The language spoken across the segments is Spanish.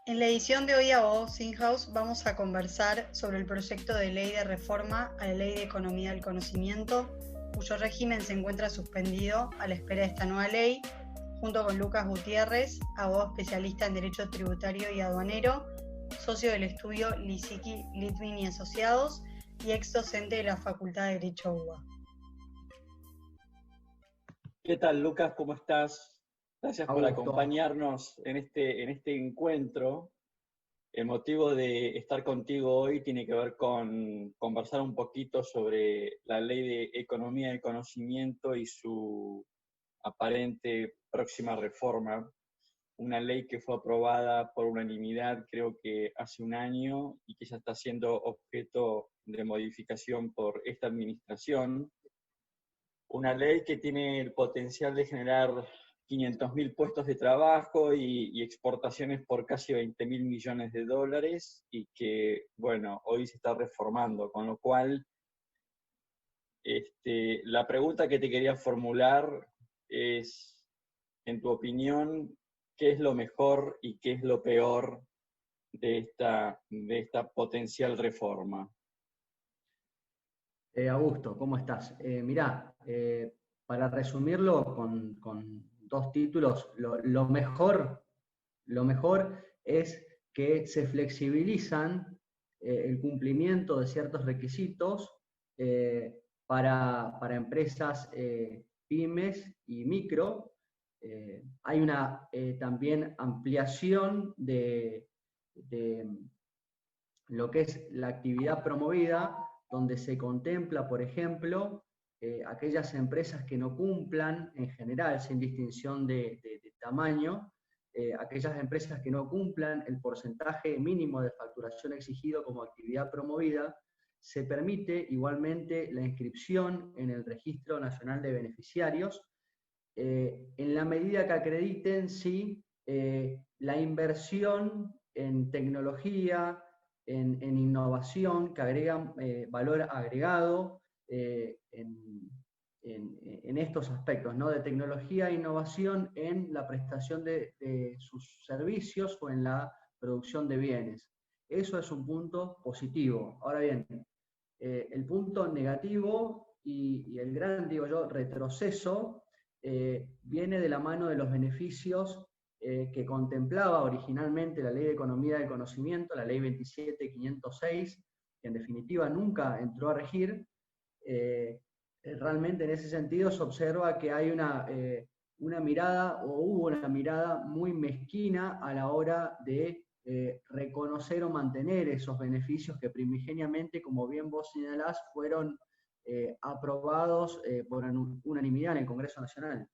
En la edición de hoy Abogados In-House vamos a conversar sobre el proyecto de ley de reforma a la Ley de Economía del Conocimiento, cuyo régimen se encuentra suspendido a la espera de esta nueva ley, junto con Lucas Gutiérrez, abogado especialista en Derecho Tributario y Aduanero, socio del estudio Lisicki, Litvin y Asociados y ex docente de la Facultad de Derecho UBA. ¿Qué tal, Lucas? ¿Cómo estás? Gracias por Augusto. acompañarnos en este encuentro. El motivo de estar contigo hoy tiene que ver con conversar un poquito sobre la Ley de Economía del Conocimiento y su aparente próxima reforma. Una ley que fue aprobada por unanimidad, creo que hace un año, y que ya está siendo objeto de modificación por esta administración. Una ley que tiene el potencial de generar 500.000 puestos de trabajo y exportaciones por casi 20.000 millones de dólares y que, bueno, hoy se está reformando, con lo cual la pregunta que te quería formular es, en tu opinión, ¿qué es lo mejor y qué es lo peor de esta potencial reforma? Augusto, ¿cómo estás? Mirá, para resumirlo con dos títulos, lo mejor es que se flexibilizan el cumplimiento de ciertos requisitos para empresas pymes y micro. Hay una también ampliación de lo que es la actividad promovida, donde se contempla, por ejemplo, aquellas empresas que no cumplan, en general, sin distinción de tamaño, aquellas empresas que no cumplan el porcentaje mínimo de facturación exigido como actividad promovida, se permite igualmente la inscripción en el Registro Nacional de Beneficiarios, en la medida que acrediten sí, la inversión en tecnología, en innovación, que agregan valor agregado en estos aspectos, ¿no? De tecnología e innovación en la prestación de sus servicios o en la producción de bienes. Eso es un punto positivo. Ahora bien, el punto negativo y el gran, digo yo, retroceso viene de la mano de los beneficios que contemplaba originalmente la Ley de Economía del Conocimiento, la Ley 27.506, que en definitiva nunca entró a regir. Realmente en ese sentido se observa que hay una mirada, o hubo una mirada muy mezquina a la hora de reconocer o mantener esos beneficios que primigeniamente, como bien vos señalás, fueron aprobados por unanimidad en el Congreso Nacional.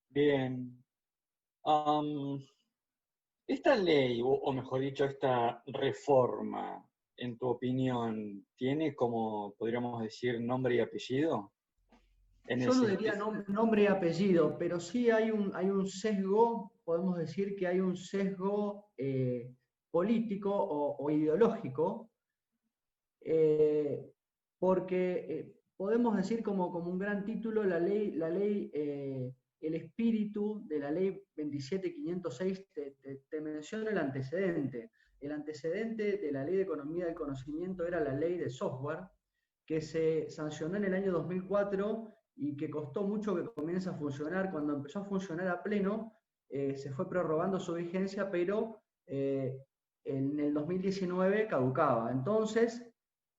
Bien. Esta ley, o mejor dicho, esta reforma, en tu opinión, ¿tiene como, podríamos decir, nombre y apellido? Yo no diría nombre y apellido, pero sí hay un sesgo, podemos decir que hay un sesgo político o ideológico, porque podemos decir como un gran título el espíritu de la ley 27.506 te menciona el antecedente. El antecedente de la Ley de Economía del Conocimiento era la ley de software, que se sancionó en el año 2004 y que costó mucho que comience a funcionar. Cuando empezó a funcionar a pleno, se fue prorrogando su vigencia, pero en el 2019 caducaba. Entonces,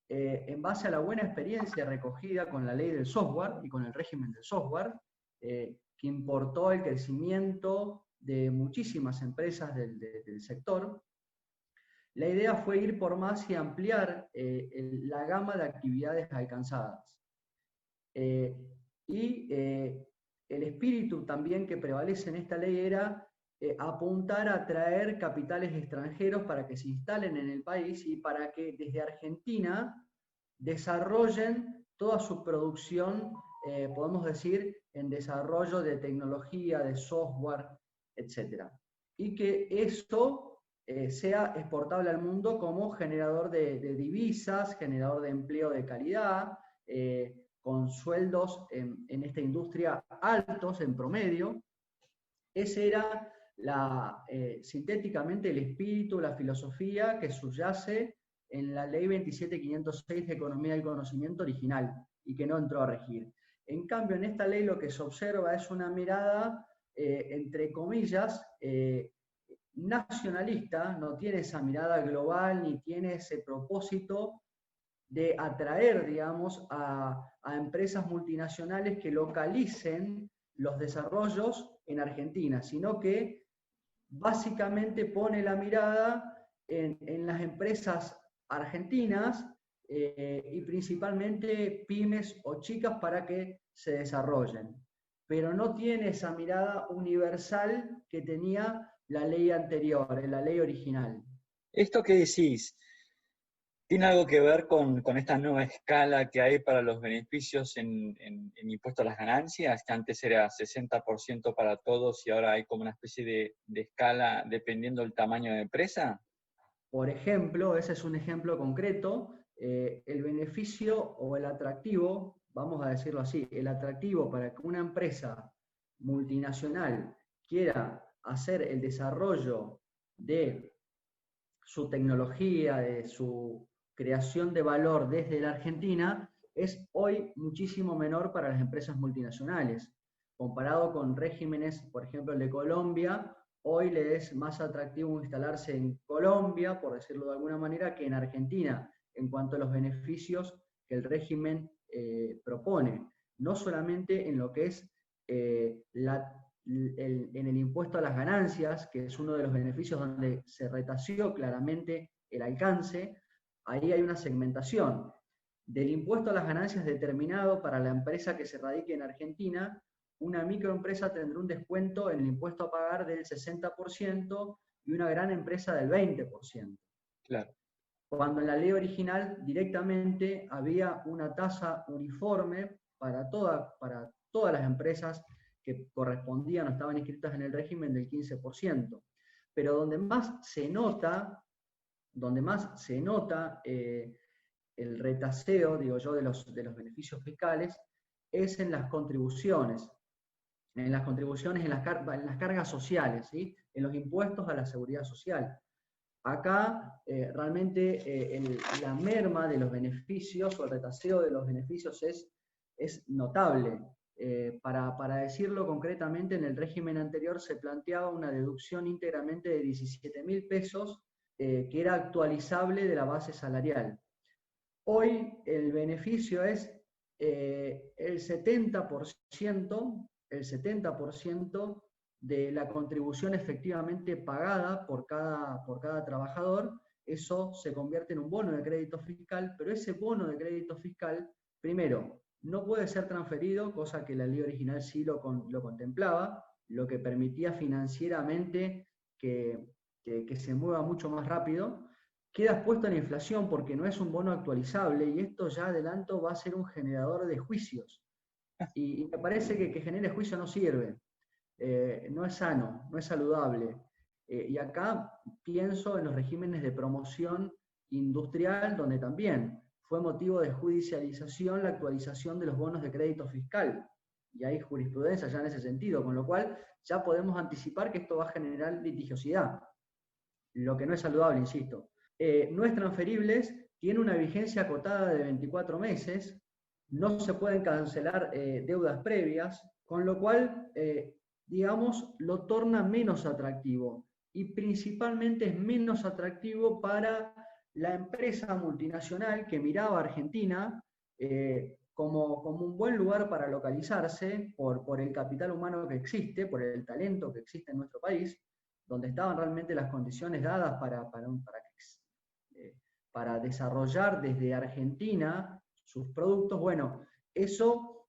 en base a la buena experiencia recogida con la ley del software y con el régimen del software, que importó el crecimiento de muchísimas empresas del sector, la idea fue ir por más y ampliar la gama de actividades alcanzadas. El espíritu también que prevalece en esta ley era apuntar a traer capitales extranjeros para que se instalen en el país y para que desde Argentina desarrollen toda su producción, podemos decir, en desarrollo de tecnología, de software, etc. Y que esto sea exportable al mundo como generador de divisas, generador de empleo de calidad, con sueldos en esta industria altos en promedio. Ese era sintéticamente el espíritu, la filosofía que subyace en la ley 27506 de Economía del Conocimiento original y que no entró a regir. En cambio, en esta ley lo que se observa es una mirada, entre comillas, nacionalista, no tiene esa mirada global ni tiene ese propósito de atraer, digamos, a empresas multinacionales que localicen los desarrollos en Argentina, sino que básicamente pone la mirada en las empresas argentinas y principalmente pymes o chicas para que se desarrollen. Pero no tiene esa mirada universal que tenía la ley anterior, la ley original. ¿Esto que decís tiene algo que ver con esta nueva escala que hay para los beneficios en impuesto a las ganancias, que antes era 60% para todos y ahora hay como una especie de escala dependiendo del tamaño de la empresa? Por ejemplo, ese es un ejemplo concreto, el beneficio o el atractivo, vamos a decirlo así, el atractivo para que una empresa multinacional quiera hacer el desarrollo de su tecnología, de su creación de valor desde la Argentina, es hoy muchísimo menor para las empresas multinacionales. Comparado con regímenes, por ejemplo, el de Colombia, hoy le es más atractivo instalarse en Colombia, por decirlo de alguna manera, que en Argentina, en cuanto a los beneficios que el régimen propone. No solamente en lo que es en el impuesto a las ganancias, que es uno de los beneficios donde se retació claramente el alcance, ahí hay una segmentación del impuesto a las ganancias determinado para la empresa que se radique en Argentina. Una microempresa tendrá un descuento en el impuesto a pagar del 60% y una gran empresa del 20%. Claro. Cuando en la ley original directamente había una tasa uniforme para todas las empresas que correspondían o estaban inscritas en el régimen del 15%. Pero donde más se nota el retaseo, digo yo, de los beneficios fiscales, es en las contribuciones. En las cargas sociales, ¿sí? En los impuestos a la seguridad social. Acá realmente la merma de los beneficios o el retaseo de los beneficios es notable. Para decirlo concretamente, en el régimen anterior se planteaba una deducción íntegramente de 17.000 pesos que era actualizable de la base salarial. Hoy el beneficio es el 70% de la contribución efectivamente pagada por cada trabajador. Eso se convierte en un bono de crédito fiscal, pero ese bono de crédito fiscal, primero, no puede ser transferido, cosa que la ley original sí lo contemplaba, lo que permitía financieramente que se mueva mucho más rápido. Queda expuesto a la inflación porque no es un bono actualizable y esto ya adelanto va a ser un generador de juicios. Y me parece que genere juicio no sirve, no es sano, no es saludable. Y acá pienso en los regímenes de promoción industrial, donde también fue motivo de judicialización la actualización de los bonos de crédito fiscal. Y hay jurisprudencia ya en ese sentido, con lo cual ya podemos anticipar que esto va a generar litigiosidad, lo que no es saludable, insisto. No es transferibles, tiene una vigencia acotada de 24 meses, no se pueden cancelar deudas previas, con lo cual, digamos, lo torna menos atractivo. Y principalmente es menos atractivo para la empresa multinacional que miraba a Argentina como un buen lugar para localizarse por el capital humano que existe, por el talento que existe en nuestro país, donde estaban realmente las condiciones dadas para desarrollar desde Argentina sus productos. Bueno, eso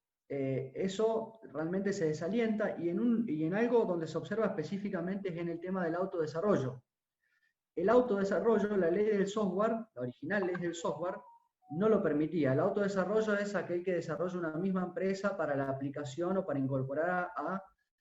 realmente se desalienta y en algo donde se observa específicamente es en el tema del autodesarrollo. El autodesarrollo, la ley del software, la original ley del software, no lo permitía. El autodesarrollo es aquel que desarrolla una misma empresa para la aplicación o para incorporar a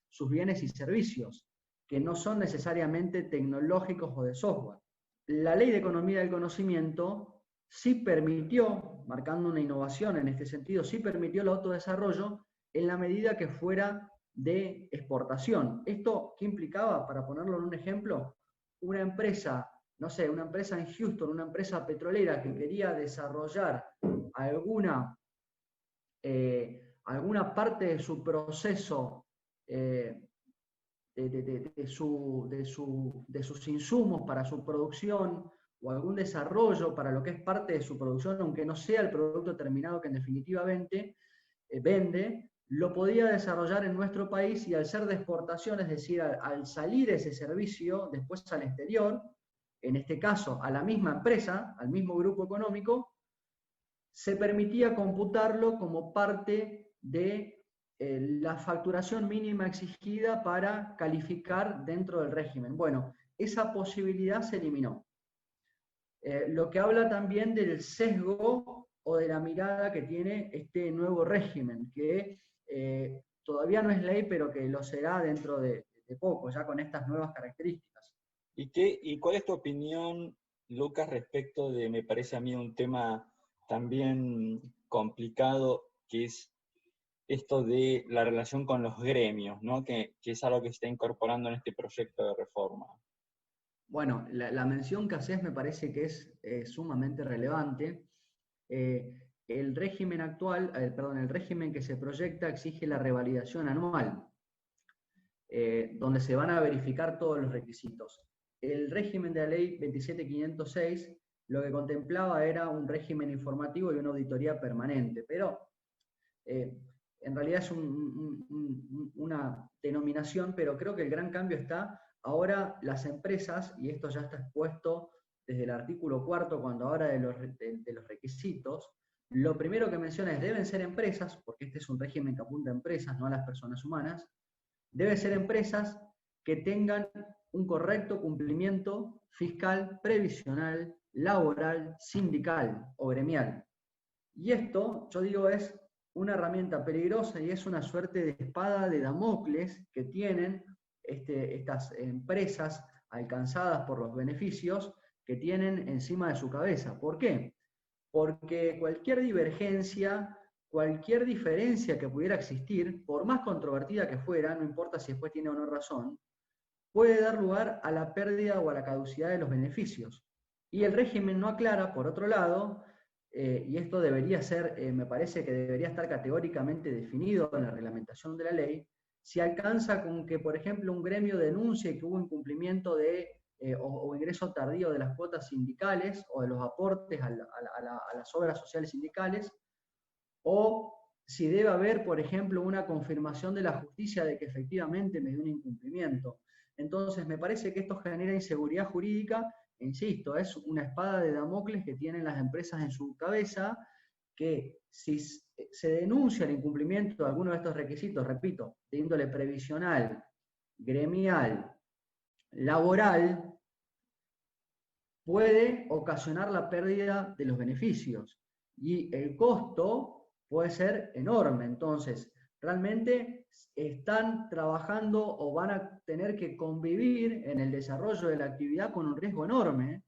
sus bienes y servicios, que no son necesariamente tecnológicos o de software. La ley de economía del conocimiento sí permitió, marcando una innovación en este sentido, sí permitió el autodesarrollo en la medida que fuera de exportación. ¿Esto qué implicaba? Para ponerlo en un ejemplo, una empresa, no sé, una empresa en Houston, una empresa petrolera que quería desarrollar alguna, alguna parte de su proceso, de sus insumos para su producción, o algún desarrollo para lo que es parte de su producción, aunque no sea el producto terminado que en definitivamente vende, lo podía desarrollar en nuestro país, y al ser de exportación, es decir, al salir ese servicio después al exterior, en este caso a la misma empresa, al mismo grupo económico, se permitía computarlo como parte de la facturación mínima exigida para calificar dentro del régimen. Bueno, esa posibilidad se eliminó. Lo que habla también del sesgo o de la mirada que tiene este nuevo régimen, que todavía no es ley, pero que lo será dentro de poco, ya con estas nuevas características. ¿Y cuál es tu opinión, Lucas, respecto de, me parece a mí, un tema también complicado, que es esto de la relación con los gremios, ¿no? Que es algo que se está incorporando en este proyecto de reforma? Bueno, la mención que haces me parece que es sumamente relevante. El régimen actual, el régimen que se proyecta exige la revalidación anual, donde se van a verificar todos los requisitos. El régimen de la ley 27506 lo que contemplaba era un régimen informativo y una auditoría permanente, pero en realidad es una denominación, pero creo que el gran cambio está ahora las empresas, y esto ya está expuesto desde el artículo 4, cuando habla de los requisitos. Lo primero que menciona es: deben ser empresas, porque este es un régimen que apunta a empresas, no a las personas humanas. Deben ser empresas que tengan un correcto cumplimiento fiscal, previsional, laboral, sindical o gremial. Y esto, yo digo, es una herramienta peligrosa y es una suerte de espada de Damocles que tienen estas empresas alcanzadas por los beneficios que tienen encima de su cabeza. ¿Por qué? Porque cualquier divergencia, cualquier diferencia que pudiera existir, por más controvertida que fuera, no importa si después tiene o no razón, puede dar lugar a la pérdida o a la caducidad de los beneficios. Y el régimen no aclara, por otro lado, y esto debería ser, me parece que debería estar categóricamente definido en la reglamentación de la ley, si alcanza con que, por ejemplo, un gremio denuncie que hubo incumplimiento o ingreso tardío de las cuotas sindicales o de los aportes a las obras sociales sindicales, o si debe haber, por ejemplo, una confirmación de la justicia de que efectivamente me dio un incumplimiento. Entonces, me parece que esto genera inseguridad jurídica. Insisto, es una espada de Damocles que tienen las empresas en su cabeza, que si se denuncia el incumplimiento de alguno de estos requisitos, repito, de índole previsional, gremial, laboral, puede ocasionar la pérdida de los beneficios. Y el costo puede ser enorme. Entonces, realmente están trabajando o van a tener que convivir en el desarrollo de la actividad con un riesgo enorme,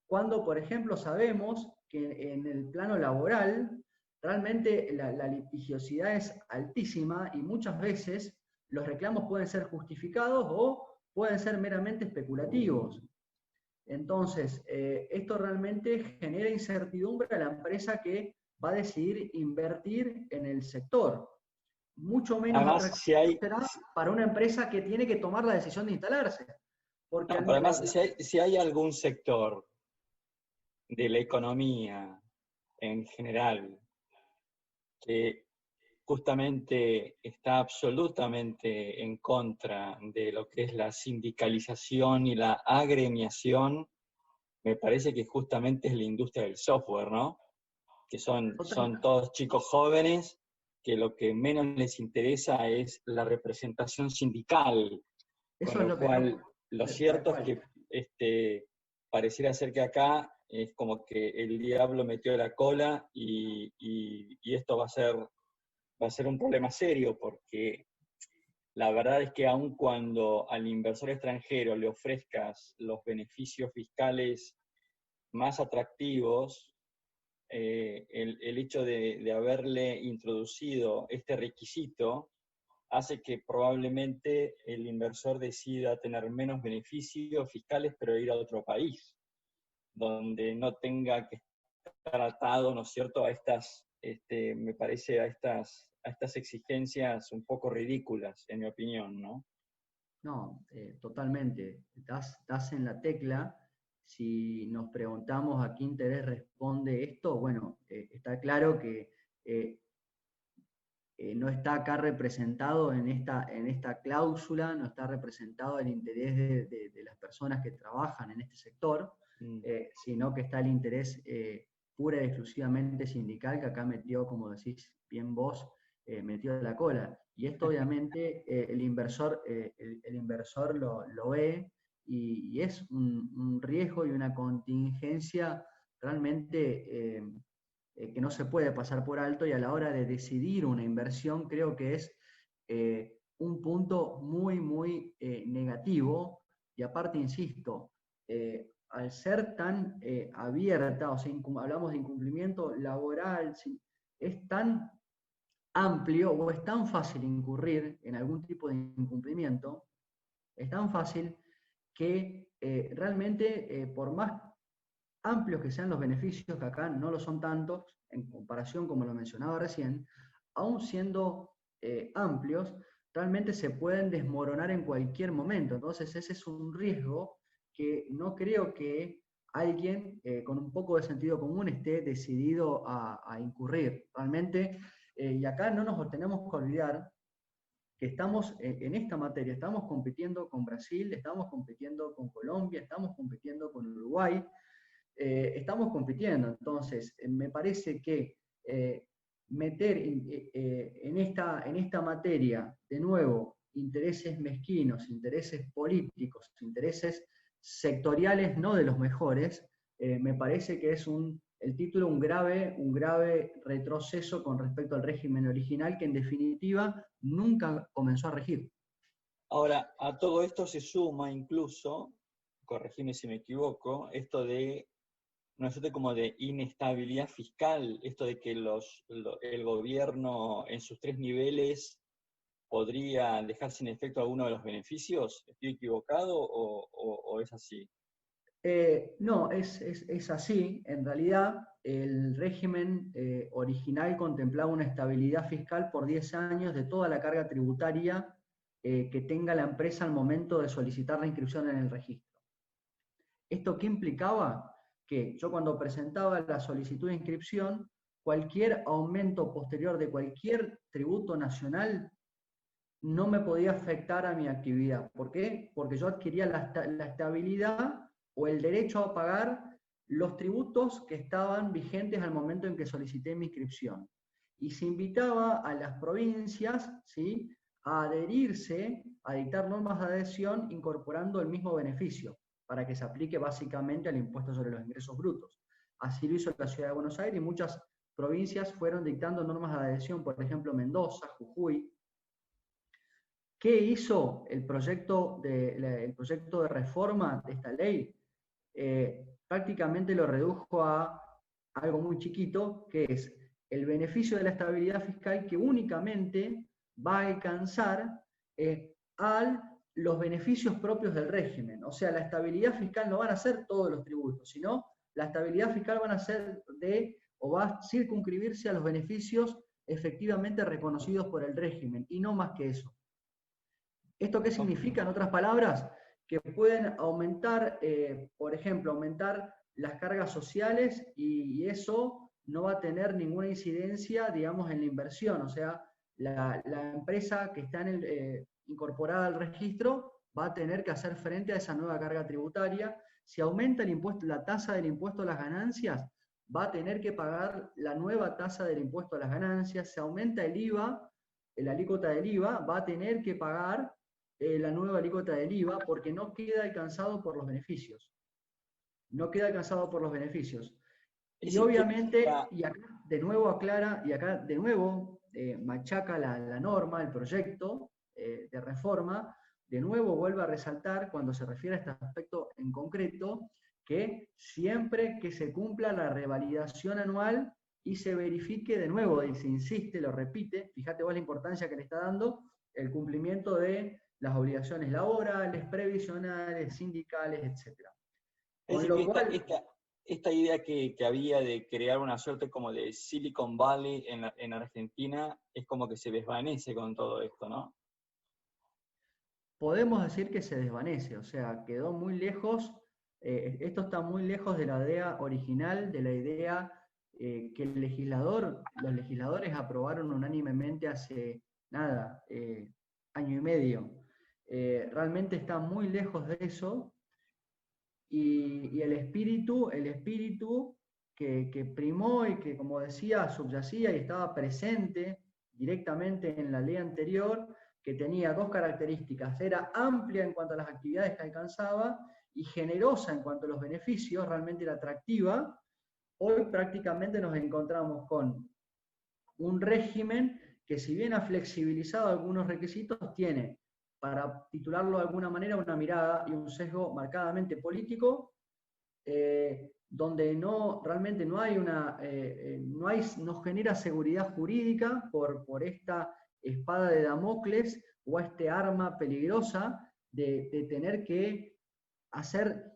cuando, por ejemplo, sabemos que en el plano laboral realmente la litigiosidad es altísima y muchas veces los reclamos pueden ser justificados o pueden ser meramente especulativos. Entonces, esto realmente genera incertidumbre a la empresa que va a decidir invertir en el sector. Mucho menos Además, será para una empresa que tiene que tomar la decisión de instalarse. Porque pero además, si hay algún sector de la economía en general que justamente está absolutamente en contra de lo que es la sindicalización y la agremiación, me parece que justamente es la industria del software, ¿no? Que son todos chicos jóvenes que lo que menos les interesa es la representación sindical. Eso Con es lo lo cual, peor. lo cierto es que pareciera ser que acá es como que el diablo metió la cola y esto va a ser un problema serio, porque la verdad es que aun cuando al inversor extranjero le ofrezcas los beneficios fiscales más atractivos, el hecho de haberle introducido este requisito hace que probablemente el inversor decida tener menos beneficios fiscales, pero ir a otro país, donde no tenga que estar atado, ¿no es cierto?, a estas, me parece, a estas exigencias un poco ridículas, en mi opinión, ¿no? No, totalmente. Das en la tecla. Si nos preguntamos a qué interés responde esto, bueno, está claro que no está acá representado en esta cláusula, no está representado el interés de las personas que trabajan en este sector, sino que está el interés pura y exclusivamente sindical, que acá metió, como decís bien vos, metió la cola. Y esto obviamente el inversor lo ve y es un riesgo y una contingencia realmente que no se puede pasar por alto, y a la hora de decidir una inversión creo que es un punto muy, muy negativo. Y aparte, insisto, al ser tan abierta, o sea, hablamos de incumplimiento laboral, es tan amplio o es tan fácil incurrir en algún tipo de incumplimiento, es tan fácil que realmente por más amplios que sean los beneficios, que acá no lo son tantos, en comparación, como lo mencionaba recién, aún siendo amplios, realmente se pueden desmoronar en cualquier momento. Entonces ese es un riesgo que no creo que alguien con un poco de sentido común esté decidido a incurrir. Realmente, y acá no nos tenemos que olvidar que estamos en esta materia, estamos compitiendo con Brasil, estamos compitiendo con Colombia, estamos compitiendo con Uruguay, estamos compitiendo. Entonces, me parece que meter en esta materia, de nuevo, intereses mezquinos, intereses políticos, intereses sectoriales no de los mejores, me parece que es el título un grave retroceso con respecto al régimen original, que en definitiva nunca comenzó a regir. Ahora, a todo esto se suma incluso, corregime si me equivoco, esto de una suerte como de inestabilidad fiscal, esto de que el gobierno en sus 3 niveles podría dejar sin efecto alguno de los beneficios. ¿Estoy equivocado o es así? No, es así. En realidad, el régimen original contemplaba una estabilidad fiscal por 10 años de toda la carga tributaria que tenga la empresa al momento de solicitar la inscripción en el registro. ¿Esto qué implicaba? Que yo, cuando presentaba la solicitud de inscripción, cualquier aumento posterior de cualquier tributo nacional no me podía afectar a mi actividad. ¿Por qué? Porque yo adquiría la estabilidad o el derecho a pagar los tributos que estaban vigentes al momento en que solicité mi inscripción. Y se invitaba a las provincias, ¿sí?, a adherirse, a dictar normas de adhesión incorporando el mismo beneficio, para que se aplique básicamente al impuesto sobre los ingresos brutos. Así lo hizo la Ciudad de Buenos Aires, y muchas provincias fueron dictando normas de adhesión, por ejemplo Mendoza, Jujuy. ¿Qué hizo el proyecto de reforma de esta ley? Prácticamente lo redujo a algo muy chiquito, que es el beneficio de la estabilidad fiscal, que únicamente va a alcanzar a los beneficios propios del régimen. O sea, la estabilidad fiscal no van a ser todos los tributos, sino la estabilidad fiscal van a ser o va a circunscribirse a los beneficios efectivamente reconocidos por el régimen, y no más que eso. ¿Esto qué significa, en otras palabras? Que pueden aumentar, por ejemplo, aumentar las cargas sociales, y eso no va a tener ninguna incidencia, digamos, en la inversión. O sea, la empresa que está incorporada al registro va a tener que hacer frente a esa nueva carga tributaria. Si aumenta el impuesto, la tasa del impuesto a las ganancias, va a tener que pagar la nueva tasa del impuesto a las ganancias. Si aumenta el IVA, la alícuota del IVA, va a tener que pagar la nueva alícuota del IVA, porque no queda alcanzado por los beneficios. No queda alcanzado por los beneficios. Y obviamente, y acá de nuevo aclara, y acá de nuevo machaca la norma, el proyecto de reforma, de nuevo vuelve a resaltar, cuando se refiere a este aspecto en concreto, que siempre que se cumpla la revalidación anual y se verifique de nuevo, y se insiste, lo repite, fíjate vos la importancia que le está dando, el cumplimiento de las obligaciones laborales, previsionales, sindicales, etc. Es Con decir, lo que cual, esta idea que había de crear una suerte como de Silicon Valley en Argentina es como que se desvanece con todo esto, ¿no? podemos decir que se desvanece, o sea, quedó muy lejos, esto está muy lejos de la idea original, de la idea que los legisladores aprobaron unánimemente hace nada, año y medio. Realmente está muy lejos de eso, y el espíritu que primó y que, como decía, subyacía y estaba presente directamente en la ley anterior, que tenía dos características: era amplia en cuanto a las actividades que alcanzaba y generosa en cuanto a los beneficios, realmente era atractiva. Hoy prácticamente nos encontramos con un régimen que, si bien ha flexibilizado algunos requisitos, tiene, para titularlo de alguna manera, una mirada y un sesgo marcadamente político, donde realmente no hay no genera seguridad jurídica por esta espada de Damocles o este arma peligrosa de tener que hacer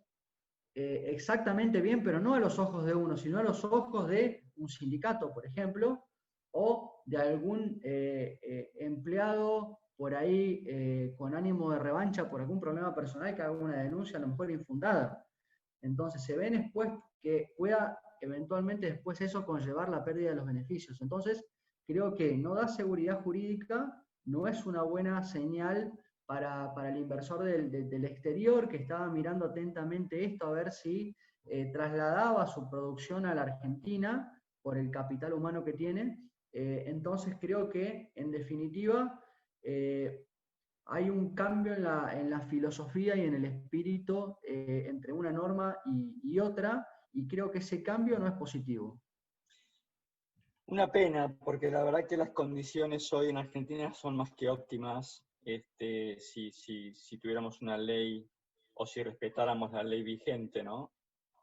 exactamente bien, pero no a los ojos de uno, sino a los ojos de un sindicato, por ejemplo, o de algún empleado por ahí con ánimo de revancha por algún problema personal que haga una denuncia, a lo mejor infundada. Entonces se ven después que pueda eventualmente después eso conllevar la pérdida de los beneficios. Entonces creo que no da seguridad jurídica, no es una buena señal para el inversor del exterior, que estaba mirando atentamente esto a ver si trasladaba su producción a la Argentina por el capital humano que tiene. Entonces creo que, en definitiva, hay un cambio en la filosofía y en el espíritu entre una norma y otra, y creo que ese cambio no es positivo. Una pena, porque la verdad que las condiciones hoy en Argentina son más que óptimas. Si tuviéramos una ley o si respetáramos la ley vigente, ¿no?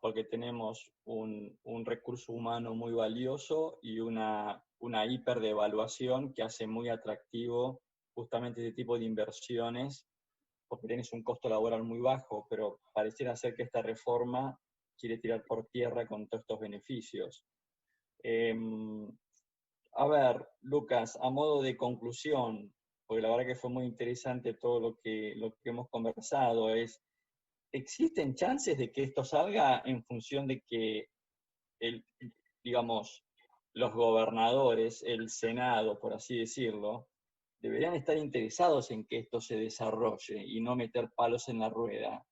Porque tenemos un recurso humano muy valioso y una hiperdevaluación que hace muy atractivo justamente este tipo de inversiones, porque tienes un costo laboral muy bajo, pero pareciera ser que esta reforma quiere tirar por tierra con todos estos beneficios. A ver, Lucas, a modo de conclusión, porque la verdad que fue muy interesante todo lo que hemos conversado, ¿existen chances de que esto salga en función de que, digamos, los gobernadores, el Senado, por así decirlo, deberían estar interesados en que esto se desarrolle y no meter palos en la rueda?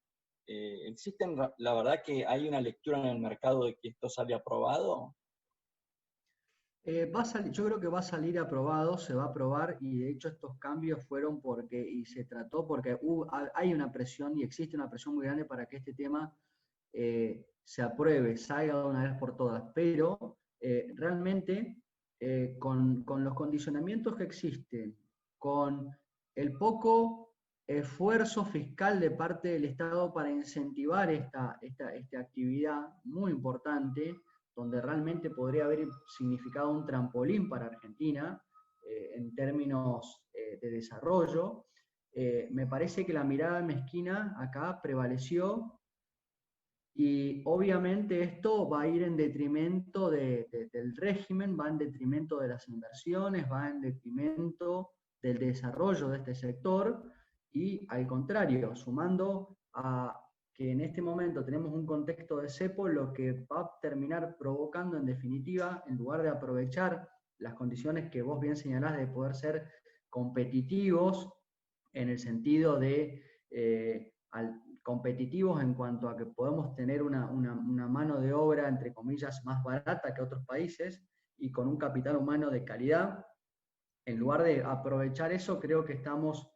La verdad que hay una lectura en el mercado de que esto sale aprobado? Yo creo que va a salir aprobado, se va a aprobar, y de hecho estos cambios fueron y se trató porque hay una presión y existe una presión muy grande para que este tema se apruebe, salga de una vez por todas, pero realmente con los condicionamientos que existen, con el poco esfuerzo fiscal de parte del Estado para incentivar esta actividad muy importante, donde realmente podría haber significado un trampolín para Argentina en términos de desarrollo, me parece que la mirada mezquina acá prevaleció, y obviamente esto va a ir en detrimento del régimen, va en detrimento de las inversiones, va en detrimento del desarrollo de este sector, y al contrario, sumando a que en este momento tenemos un contexto de cepo, lo que va a terminar provocando en definitiva, en lugar de aprovechar las condiciones que vos bien señalás de poder ser competitivos en el sentido de competitivos en cuanto a que podemos tener una mano de obra, entre comillas, más barata que otros países y con un capital humano de calidad. En lugar de aprovechar eso, creo que estamos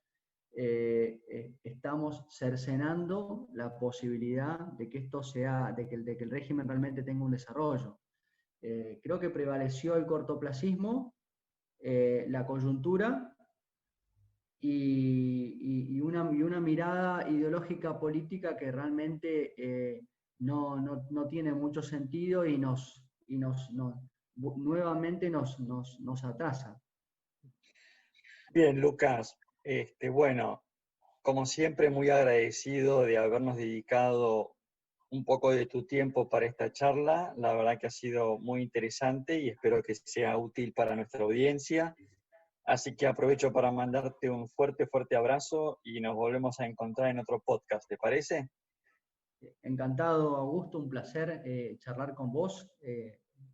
cercenando la posibilidad de que esto sea, de que el régimen realmente tenga un desarrollo. Creo que prevaleció el cortoplacismo, la coyuntura, y una mirada ideológica política que realmente no tiene mucho sentido y nuevamente nos atrasa. Bien, Lucas. Bueno, como siempre, muy agradecido de habernos dedicado un poco de tu tiempo para esta charla. La verdad que ha sido muy interesante y espero que sea útil para nuestra audiencia. Así que aprovecho para mandarte un fuerte, fuerte abrazo y nos volvemos a encontrar en otro podcast, ¿te parece? Encantado, Augusto, un placer charlar con vos.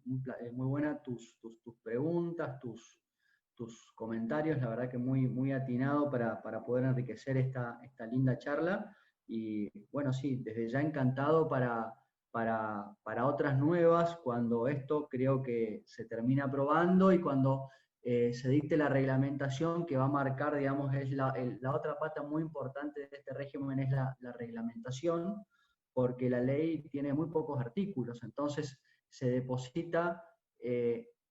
Muy buena tus preguntas, tus comentarios, la verdad que muy, muy atinado para poder enriquecer esta linda charla. Y bueno, sí, desde ya encantado para otras nuevas, cuando esto creo que se termina aprobando y cuando se dicte la reglamentación que va a marcar, digamos, es la otra pata muy importante de este régimen, es la reglamentación, porque la ley tiene muy pocos artículos, entonces se deposita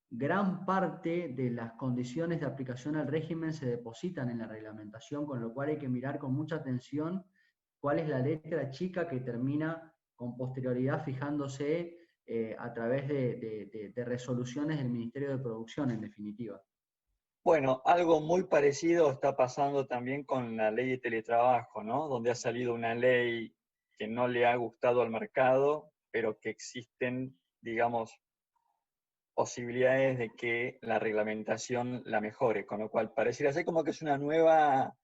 gran parte de las condiciones de aplicación al régimen se depositan en la reglamentación, con lo cual hay que mirar con mucha atención cuál es la letra chica que termina con posterioridad fijándose a través de resoluciones del Ministerio de Producción, en definitiva. Bueno, algo muy parecido está pasando también con la ley de teletrabajo, ¿no? Donde ha salido una ley que no le ha gustado al mercado, pero que existen, digamos, posibilidades de que la reglamentación la mejore, con lo cual pareciera ser como que es una nueva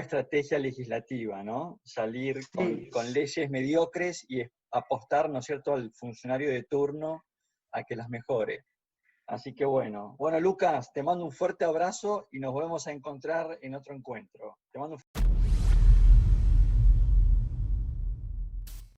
estrategia legislativa, ¿no? Salir Sí, con leyes mediocres y apostar, ¿no es cierto?, al funcionario de turno a que las mejore. Así que bueno, Lucas, te mando un fuerte abrazo y nos volvemos a encontrar en otro encuentro. Te mando un